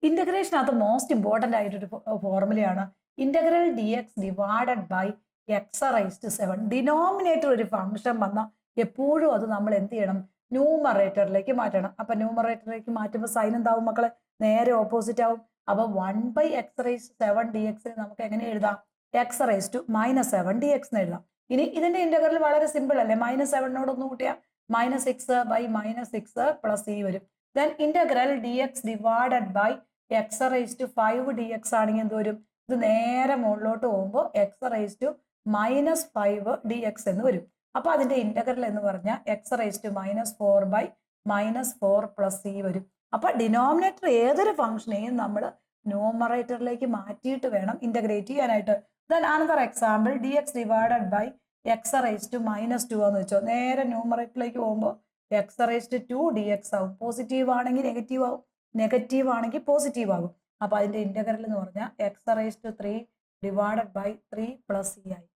ഇന്റഗ്രേഷനകത്ത് most important ആയിട്ടൊരു ഫോർമുലയാണ് integral d x divided by x raised 7. Denominator ഒരു function വന്നാൽ എപ്പോഴും അത് നമ്മൾ എന്ത് ചെയ്യണം, ന്യൂമറേറ്ററിലേക്ക് മാറ്റണം. അപ്പൊ ന്യൂമറേറ്ററിലേക്ക് മാറ്റുമ്പോൾ സൈൻ എന്താവും മക്കളെ, നേരെ ഓപ്പോസിറ്റ് ആവും. അപ്പൊ 1/x7 dx നമുക്ക് എങ്ങനെ എഴുതാം, x⁻7 dx എന്ന് എഴുതാം. ഇനി ഇതിന്റെ ഇന്റഗ്രൽ വളരെ സിമ്പിൾ അല്ലേ, -7 ഒന്ന് കൂട്ടിയാൽ -6/-6 പ്ലസ് വരും. Then integral d x divided by x⁻5 dx ആണെങ്കിൽ എന്ത് വരും, ഇത് നേരെ മുകളിലോട്ട് പോകുമ്പോൾ x⁻5 dx എന്ന് വരും. അപ്പൊ അതിന്റെ ഇന്റഗ്രൽ എന്ന് പറഞ്ഞാൽ x⁻4/-4 പ്ലസ് വരും. അപ്പൊ ഡിനോമിനേറ്റർ ഏതൊരു ഫംഗ്ഷനെയും നമ്മൾ ന്യൂമറേറ്ററിലേക്ക് മാറ്റിയിട്ട് വേണം ഇന്റഗ്രേറ്റ് ചെയ്യാനായിട്ട്. Then another example dx divided by x⁻2 എന്ന് വെച്ചോ, നേരെ ന്യൂമറേറ്ററിലേക്ക് പോകുമ്പോൾ x⁻2 dx ആവും. പോസിറ്റീവ് ആണെങ്കിൽ നെഗറ്റീവ് ആവും, നെഗറ്റീവ് ആണെങ്കിൽ പോസിറ്റീവ് ആകും. അപ്പൊ അതിന്റെ ഇന്റഗ്രൽ എന്ന് പറഞ്ഞാൽ x⁻3 ഡിവൈഡഡ് ബൈ 3 പ്ലസ് ആയി.